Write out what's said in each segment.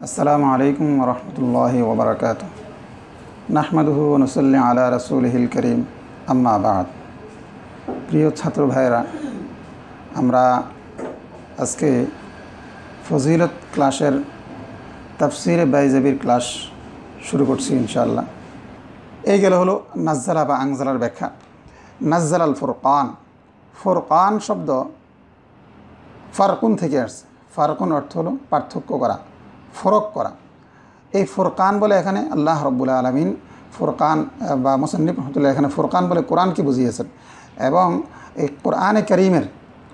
আসসালামু আলাইকুম ওয়া রাহমাতুল্লাহি ওয়া বারাকাতুহু নাহমাদুহু ওয়া নুসাল্লি আলা রাসূলিহিল কারীম আম্মা বা'দ। প্রিয় ছাত্র ভাইরা, আমরা আজকে ফজিলত ক্লাসের তাফসিরে বাইজাবির ক্লাস শুরু করছি ইনশাআল্লাহ। এই গেল হলো নাজ্জালা বা আনজালার ব্যাখ্যা। নাজ্জালাল ফুরকান, ফুরকান শব্দ ফারকুন থেকে আসছে। ফারকুন অর্থ হলো পার্থক্য করা, ফরক করা। এই ফুরকান বলে এখানে আল্লাহ রাব্বুল আলামিন ফুরকান বা মুসান্নিফ রহমাতুল্লাহ এখানে ফুরকান বলে কোরআনকে বুঝিয়েছেন। এবং এই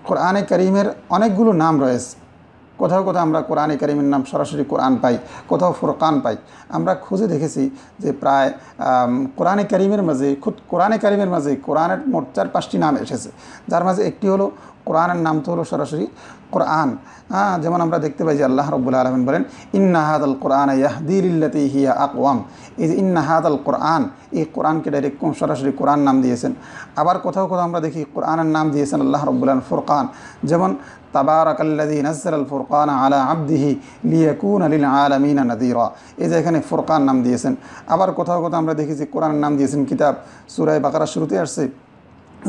কোরআনে কারীমের অনেকগুলো নাম রয়েছে। কোথাও কোথাও আমরা কোরআনে কারীমের নাম সরাসরি কোরআন পাই, কোথাও ফুরকান পাই। আমরা খুঁজে দেখেছি যে প্রায় কোরআনে কারীমের মাঝে কোরআনের মোট 4-5টি নাম এসেছে, যার মাঝে একটি হলো কোরআনের নাম তো হলো সরাসরি কোরআন। যেমন আমরা দেখতে পাই যে আল্লাহ রাব্বুল আলামিন বলেন ইন্না হাযাল কোরআন ইয়াহদি লিল্লাতী হিয়া আকওয়াম। এই যে ইন্না হাযাল কোরআন, এই কোরআনকে ডাইরেক্ট সরাসরি কোরআন নাম দিয়েছেন। আবার কোথাও কোথাও আমরা দেখি কোরআনের নাম দিয়েছেন আল্লাহ রাব্বুল আলামিন ফুরকান। যেমন তাবারাকাল্লাযী নাযালাল ফুরকানা আলা আবদিহি লিয়াকুনা লিল আলামিনা নাযীরা। এই যে এখানে ফুরকান নাম দিয়েছেন। আবার কোথাও কোথাও আমরা দেখি যে কোরআনের নাম দিয়েছেন কিতাব। সূরা বাকারার শুরুতে আসছে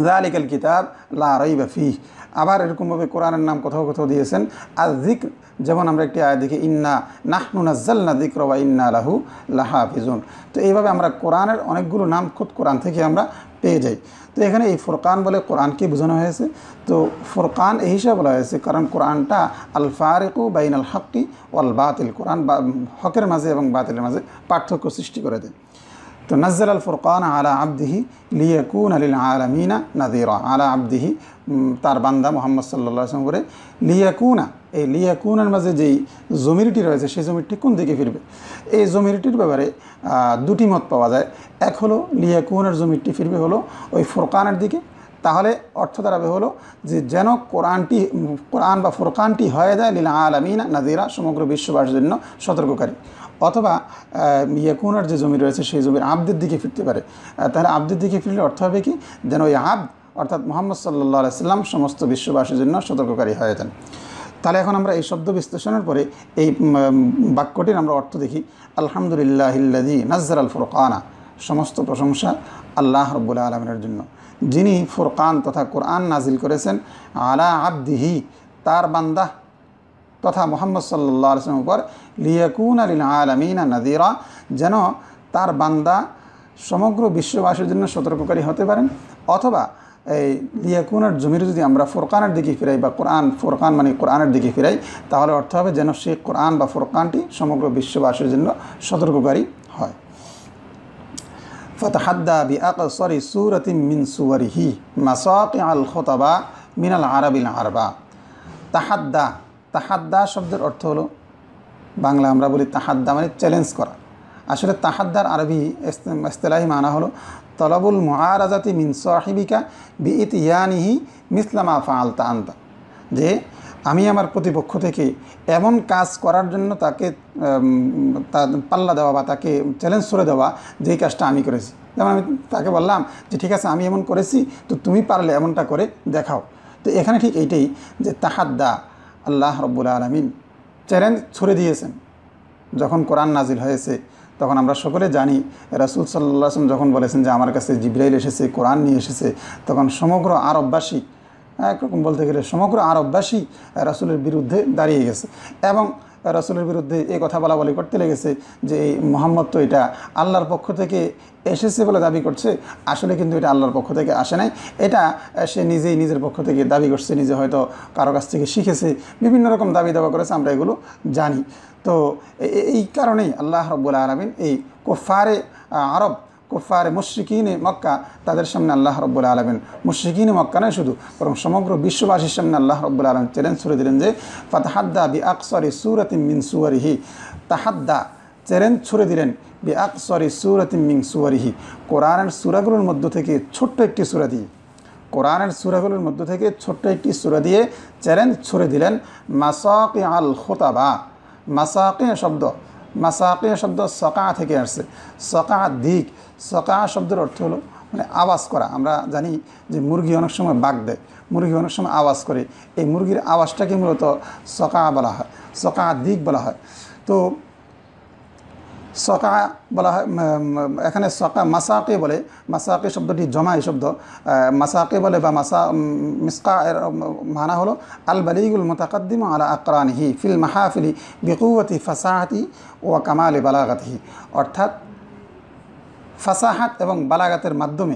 যালিকাল কিতাব লা রাইবা ফীহ। আবার এরকমভাবে কোরআনের নাম কোথাও কোথাও দিয়েছেন আয-যিকর। যেমন আমরা একটি আয়াত দেখি ইন্না নাহনু নাযালনা যিকরা ওয়া ইন্না লাহু লাহাফিজুন। তো এইভাবে আমরা কোরআনের অনেকগুলো নাম খুদ কোরআন থেকে আমরা পেয়ে যাই। তো এখানে এই ফুরকান বলে কোরআনকে বোঝানো হয়েছে। তো ফুরকান এই হিসাবে বলা হয়েছে কারণ কোরআনটা আল ফারিকু বাইনাল হাক্কি ওয়াল বাতিল, কোরআন হকের মাঝে এবং বাতিলের মাঝে পার্থক্য সৃষ্টি করে দেয়। তো নাজ্জালাল ফুরকান আলা আবদিহি লিয়াকুনা লিল আলামিনা নাযীরা। আলা আবদিহি তার বান্দা মুহাম্মদ সাল্লাল্লাহু আলাইহি ওয়াসাল্লাম করে লিয়াকুনা, এই লিয়াকুনার মাঝে যেই জমিরটি রয়েছে সেই জমিরটি কোন দিকে ফিরবে? এই জমিরটির ব্যাপারে দুটি মত পাওয়া যায়। এক হলো লিয়াকুনার জমিরটি ফিরবে হলো ওই ফুরকানের দিকে, তাহলে অর্থ দাঁড়াবে হলো যে যেন কোরআন বা ফুরকানটি হয়ে যায় লিল আলামিনা নাযীরা, সমগ্র বিশ্ববাসীর জন্য সতর্ককারী। অথবা ইয়াকুনার যে জমি রয়েছে সেই জমির আবদের দিকে ফিরতে পারে। তাহলে আবদের দিকে ফিরলে অর্থ হবে কি, যেন ওই আবদ অর্থাৎ মুহাম্মদ সাল্লাল্লাহু আলাইহি সাল্লাম সমস্ত বিশ্ববাসীর জন্য সতর্ককারী হয়ে যান। তাহলে এখন আমরা এই শব্দ বিশ্লেষণের পরে এই বাক্যটির আমরা অর্থ দেখি। আলহামদুলিল্লাহিল্লাযী নাযালাল ফুরকানা, সমস্ত প্রশংসা আল্লাহ রাব্বুল আলামিনের জন্য, যিনি ফুরকান তথা কোরআন নাজিল করেছেন আলা আবদিহি, তার বান্দা তথা মুহাম্মদ সাল্লাল্লাহু আলাইহি ওয়াসাল্লামের উপর লিয়াকুনা লিল আলামিনা নাযীরা, যেন তার বান্দা সমগ্র বিশ্ববাসীর জন্য সতর্ককারী হতে পারেন। অথবা এই লিয়াকুনার জমির যদি আমরা ফুরকানের দিকে ফিরাই বা ফুরকান মানে কোরআনের দিকে ফিরাই, তাহলে অর্থ হবে যেন সেই কোরআন বা ফুরকানটি সমগ্র বিশ্ববাসীর জন্য সতর্ককারী হয়। ফাতাহাদ্দা বিআকসারি সূরাতিন মিন সুওয়ারিহি মাসাকিআল খুতাবা মিনাল আরাবিল আরবা। তাহাদ্দা শব্দের অর্থ হলো, বাংলা আমরা বলি তাহাদ্দা মানে চ্যালেঞ্জ করা। আসলে তাহাদ্দার আরবি ইসতিলাহি মানা হলো তলবুল মুআরাজাতি মিন সাহিবিকা বিইতিয়ানিহি মিসলা মা ফাআলতা আনতা, যে আমি আমার প্রতিপক্ষ থেকে এমন কাজ করার জন্য তাকে পাল্লা দেওয়া বা তাকে চ্যালেঞ্জ করে দেওয়া যেই কাজটা আমি করেছি। যেমন আমি তাকে বললাম যে ঠিক আছে আমি এমন করেছি, তো তুমি পারলে এমনটা করে দেখাও। তো এখানে ঠিক এইটাই যে তাহাদ্দা, আল্লাহ রাব্বুল আলামিন চ্যালেঞ্জ ছুড়ে দিয়েছেন। যখন কোরআন নাজিল হয়েছে তখন আমরা সকলে জানি রাসূল সাল্লাল্লাহু আলাইহি ওয়াসাল্লাম যখন বলেছেন যে আমার কাছে জিবরাইল এসেছে, কোরআন নিয়ে এসেছে, তখন সমগ্র আরববাসী, একরকম বলতে গেলে সমগ্র আরববাসী রাসূলের বিরুদ্ধে দাঁড়িয়ে গেছে এবং রাসূলের বিরুদ্ধে এই কথা বলা করতে লেগেছে যে এই মুহাম্মদ তো এটা আল্লাহর পক্ষ থেকে এসেছে বলে দাবি করছে, আসলে কিন্তু এটা আল্লাহর পক্ষ থেকে আসে নাই, এটা সে নিজেই নিজের পক্ষ থেকে দাবি করছে, নিজে হয়তো কারো কাছ থেকে শিখেছে, বিভিন্ন রকম দাবি দাওয়া করেছে, আমরা এগুলো জানি। তো এই কারণেই আল্লাহ রাব্বুল আলামিন এই কুফারে মুশরিকিনে মক্কা, তাদের সামনে আল্লাহ রাব্বুল আলামিন মুশরিকিনে মক্কা নয় শুধু, বরং সমগ্র বিশ্ববাসীর সামনে আল্লাহ রাব্বুল আলামিন চ্যালেঞ্জ ছুড়ে দিলেন যে ফাতাহাদ্দা বিআকসারি সূরাতিন মিন সুওয়ারিহি। তাহাদ্দা চ্যালেঞ্জ ছুড়ে দিলেন বিআকসারি সূরাতিন মিন সুওয়ারিহি, কোরআনের সূরাগুলোর মধ্য থেকে ছোট্ট একটি সূরা দিয়ে, কোরআনের সূরাগুলোর মধ্য থেকে ছোট্ট একটি সূরা দিয়ে চ্যালেঞ্জ ছুড়ে দিলেন মাসাকিআল খুতাবা। মাসাকিয়া শব্দ সকা থেকে আসছে। সকা শব্দের অর্থ হলো মানে আওয়াজ করা। আমরা জানি যে মুরগি অনেক সময় বাক দেয়, মুরগি অনেক সময় আওয়াজ করে, এই মুরগির আওয়াজটাকে মূলত সকা বলা হয়, সকা দিক বলা হয়। তো সকা বলা হয়, এখানে সকা মাসাকে বলে, মাসাকে শব্দটি জমাই শব্দ, মাসাকে বলে বা মিসকা এর মানা হলো আল বালিগুল মুতাকাদ্দিম আলা আকরানিহি ফিল মাহফিলি বিকুওয়াতি ফাসাহাতি ওয়া কামালি বালাগাতিহি, অর্থাৎ ফাসাহাত এবং বালাগাতের মাধ্যমে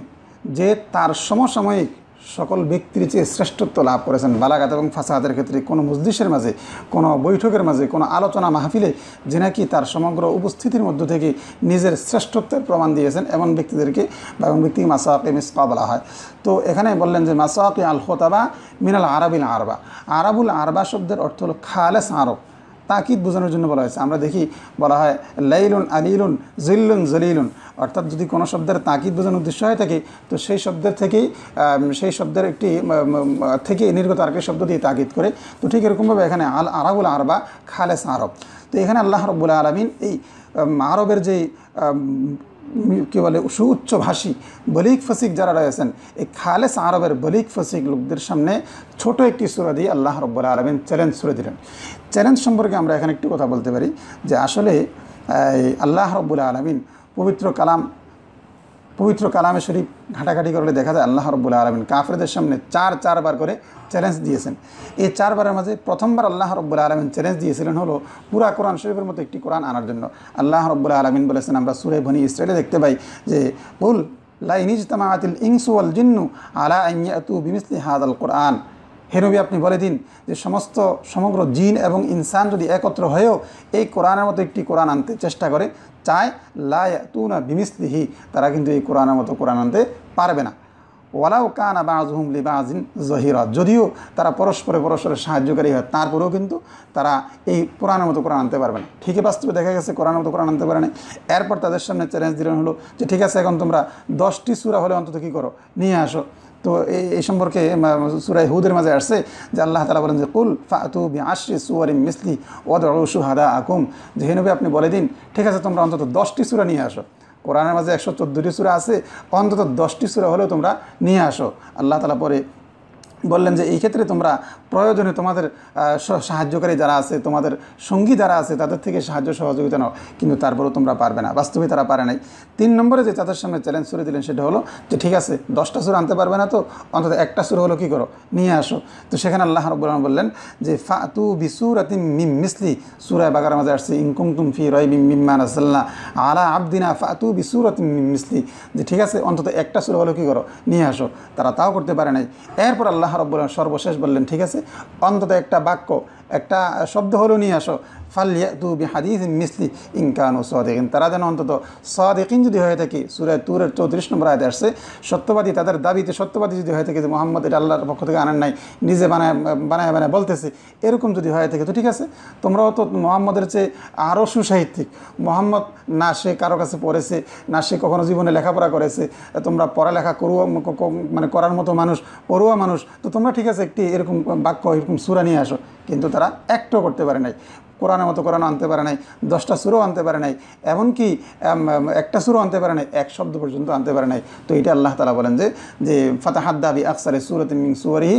যে তার সমসাময়িক সকল ব্যক্তির চেয়ে শ্রেষ্ঠত্ব লাভ করেছেন। বালাগাত এবং ফাসাহাতের ক্ষেত্রে কোনো মজলিসের মাঝে, কোনো বৈঠকের মাঝে, কোনো আলোচনা মাহফিলে যে নাকি তার সমগ্র উপস্থিতির মধ্য থেকে নিজের শ্রেষ্ঠত্বের প্রমাণ দিয়েছেন এমন ব্যক্তিদেরকে বা এমন ব্যক্তিকে মাসাকে মিসকা বলা হয়। তো এখানে বললেন যে মাসাকে আল খোতাবা মিনাল আরবিল আরবা, আরবুল আরবা শব্দের অর্থ হলো খালেস আরব, তাকিদ বোঝানোর জন্য বলা হয়েছে। আমরা দেখি বলা হয় লাইলুন আলিলুন জিল্লুন জলিলুন, অর্থাৎ যদি কোনো শব্দের তাকিদ বোঝানোর উদ্দেশ্য হয়ে থাকে তো সেই শব্দের থেকেই সেই শব্দের একটি থেকে নির্গত আরেকটি শব্দ দিয়ে তাকিদ করে। তো ঠিক এরকমভাবে এখানে আল আরবুল আরবা খালেস আরব। তো এখানে আল্লাহ রাব্বুল আলামিন এই আরবের যেই কী বলে সুউচ্চ ভাষী বলিক ফসিক যারা রয়েছেন, এই খালেস আরবের বলিক ফসিক লোকদের সামনে ছোট একটি সূরা দিয়ে আল্লাহ রাব্বুল আলামিন চ্যালেঞ্জ করে দিলেন। চ্যালেঞ্জ সম্পর্কে আমরা এখানে একটি কথা বলতে পারি যে আসলে আল্লাহ রাব্বুল আলামিন পবিত্র কালামে শরীফ ঘাটাঘাটি করলে দেখা যায় আল্লাহ রাব্বুল আলামিন কাফেরদের সামনে চারবার করে চ্যালেঞ্জ দিয়েছেন। এই চারবারের মাঝে প্রথমবার আল্লাহ রাব্বুল আলামিন চ্যালেঞ্জ দিয়েছিলেন হলো পুরা কোরআন শরীফের মতো একটি কোরআন আনার জন্য। আল্লাহ রাব্বুল আলামিন বলেছেন, আমরা সূরা বনী ইসরাঈলে দেখতে পাই যে কুল লা ইন ইজতামাআতিল ইনসু ওয়াল জিন্নু আলা আন ইয়াতু বিমিসলি হাযাল কুরআন, হে নবী আপনি বলে দিন যে সমগ্র জিন এবং ইনসান যদি একত্র হয়েও এই কোরআনের মতো একটি কোরআন আনতে চেষ্টা করে চায়, লা ইয়াতুনা বিমিসলিহি, তারা কিন্তু এই কোরআনের মতো কোরআন আনতে পারবে না। ওয়ালাউ কানা বাযুহুম লিবাযিন যহিরা, যদিও তারা পরস্পরের সাহায্যকারী হয় তারপরেও কিন্তু তারা এই কোরআনের মতো কোরআন আনতে পারবে না। ঠিকই বাস্তবে দেখা গেছে কোরআনের মতো কোরআন আনতে পারে না। এরপর তাদের সামনে চ্যালেঞ্জ দিলেন হলো যে ঠিক আছে, এখন তোমরা 10টি সূরা হলে অন্তত কী করো, নিয়ে আসো। তো এই সম্পর্কে সূরা হুদের মাঝে আসছে যে আল্লাহ তাআলা বলেন যে কুল ফাতু বিআশরি সুওয়ারিন মিসলি ওয়াদউ শুহাদাআকুম, যে হে নবী আপনি বলে দিন ঠিক আছে তোমরা অন্তত 10টি সূরা নিয়ে আসো। কোরআনের মাঝে 114টি সূরা আছে, অন্তত 10টি সূরা হলেও তোমরা নিয়ে আসো। আল্লাহ তাআলা পরে বললেন যে এই ক্ষেত্রে তোমরা প্রয়োজনে তোমাদের সাহায্যকারী যারা আছে, তোমাদের সঙ্গী যারা আছে তাদের থেকে সাহায্য সহযোগিতা নাও, কিন্তু তারপরেও তোমরা পারবে না। বাস্তবে তারা পারে নাই। 3 নম্বরে যে তাদের সামনে চ্যালেঞ্জ করে দিলেন সেটা হলো যে ঠিক আছে 10টা সূরা আনতে পারবে না তো অন্তত একটা সূরা হলো কী করো, নিয়ে আসো। তো সেখানে আল্লাহ রাব্বুল আলামিন বললেন যে ফাতু বিসূরাতিন মিন মিসলি, সূরা বাকারার মাঝে আসছে ইন কুনতুম ফি রাইবিম মিম্মা নাযালনা আলা আবদিনা ফাতু বিসূরাতিন মিন মিসলি, যে ঠিক আছে অন্তত একটা সূরা হলো কী করো, নিয়ে আসো। তারা তাও করতে পারে নাই। এরপর আল্লাহ রাব্বুল আলামিন সর্বশেষ বললেন ঠিক আছে অন্তত একটা বাক্য, একটা শব্দ হলো নিয়ে আসো, ফালইয়াতু বিহাদিসিন মিসলি ইন কানু সাদিকিন, তারা যেন অন্তত সাদিকিন যদি হয়ে থাকে। সূরা তুরের 34 নম্বর আয়াতে আসছে সত্যবাদী, তাদের দাবিতে সত্যবাদী যদি হয়ে থাকে যে মুহাম্মদ এটা আল্লাহর পক্ষ থেকে আনেন নাই, নিজে বানায় বলতেছে, এরকম যদি হয়ে থাকে তো ঠিক আছে তোমরাও তো মুহাম্মদের চেয়ে আরও সুসাহিত্যিক। মুহাম্মদ না সে কারো কাছে পড়েছে, না সে কখনো জীবনে লেখাপড়া করেছে, তোমরা পড়ালেখা করার মতো মানুষ, পড়ুয়া মানুষ, তো তোমরা ঠিক আছে একটি এরকম বাক্য এরকম সূরা নিয়ে আসো। কিন্তু তারা একটাও করতে পারে নাই। কোরআনের মতো কোরআন আনতে পারে নাই, 10টা সূরাও আনতে পারে নাই, এমনকি একটা সূরাও আনতে পারে নাই, এক শব্দ পর্যন্ত আনতে পারে নাই। তো এটা আল্লাহ তাআলা বলেন যে ফাতাহাদ্দা বি আকসারি সূরাতিন মিন সুওয়ারিহি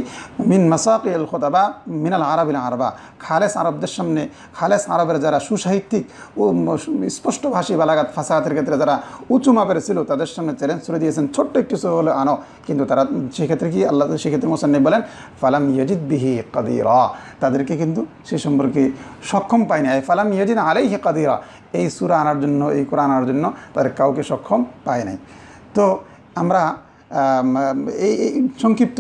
মিন মাসাকিল খুতাবা মিনাল আরাবিল আরবা, খালেস আরবদের সামনে, খালেস আরবের যারা সুসাহিত্যিক ও স্পষ্টভাষী বালাগাত ফাসাহাতের ক্ষেত্রে যারা উঁচু মাপের ছিল তাদের সামনে চ্যালেঞ্জ করে দিয়েছেন ছোট্ট একটু সূরা হলে আনো। কিন্তু তারা সেক্ষেত্রে কি আল্লাহ সেক্ষেত্রে মুসান্নিফ বলেন ফালাম ইয়াজিদ বিহি কাদিরা, তাদেরকে কিন্তু সে সম্পর্কে সক্ষম পায়নি। ফালাম ইয়াজিদ আলাইহি কাদিরা, এই সূরা আনার জন্য, এই কোরআন আনার জন্য তাদের কাউকে সক্ষম পায় নাই। তো আমরা এই সংক্ষিপ্ত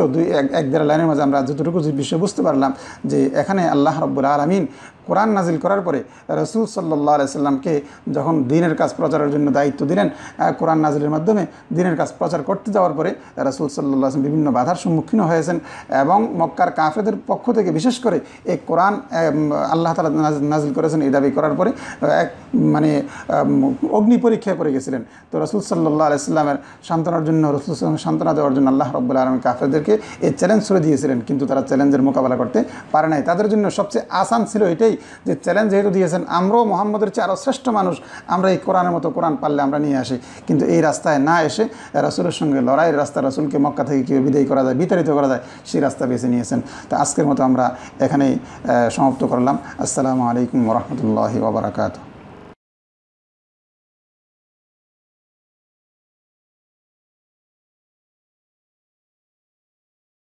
এক দেড় লাইনের মাঝে আমরা যতটুকু বিষয় বুঝতে পারলাম যে এখানে আল্লাহ রাব্বুল আলামিন কোরআন নাজিল করার পরে রাসূল সাল্লাল্লাহু আলাইহি সাল্লামকে যখন দ্বীনের কাজ প্রচারের জন্য দায়িত্ব দিলেন, কোরআন নাজিলের মাধ্যমে দ্বীনের কাজ প্রচার করতে যাওয়ার পরে রাসূল সাল্লাল্লাহু আলাইহি সাল্লাম বিভিন্ন বাধার সম্মুখীন হয়েছেন এবং মক্কার কাফেরদের পক্ষ থেকে বিশেষ করে এই কোরআন আল্লাহ তাআলা নাজিল করেছেন এই দাবি করার পরে এক অগ্নি পরীক্ষায় পড়ে গেছিলেন। তো রাসূল সাল্লাল্লাহু আলাইহি সাল্লামের সান্ত্বনার জন্য, রাসূল সান্ত্বনা দেওয়ার জন্য আল্লাহ রাব্বুল আলামিন কাফেরদেরকে এই চ্যালেঞ্জ ছুড়ে দিয়েছিলেন, কিন্তু তারা চ্যালেঞ্জের মোকাবেলা করতে পারে নাই। তাদের জন্য সবচেয়ে আসান ছিল এটাই যে চ্যালেঞ্জ যেহেতু দিয়েছেন আমরাও মুহাম্মদের চেয়ে আরও শ্রেষ্ঠ মানুষ, আমরা এই কোরআনের মতো কোরআন পারলে আমরা নিয়ে আসি। কিন্তু এই রাস্তায় না এসে রাসূলের সঙ্গে লড়াইয়ের রাস্তা, রাসূলকে মক্কা থেকে কীভাবে বিদায় করা যায়, বিতাড়িত করা যায় সেই রাস্তা বেছে নিয়েছেন। তো আজকের মতো আমরা এখানেই সমাপ্ত করলাম। আসসালামু আলাইকুম ওয়া রাহমাতুল্লাহি ওয়া বারাকাতুহু।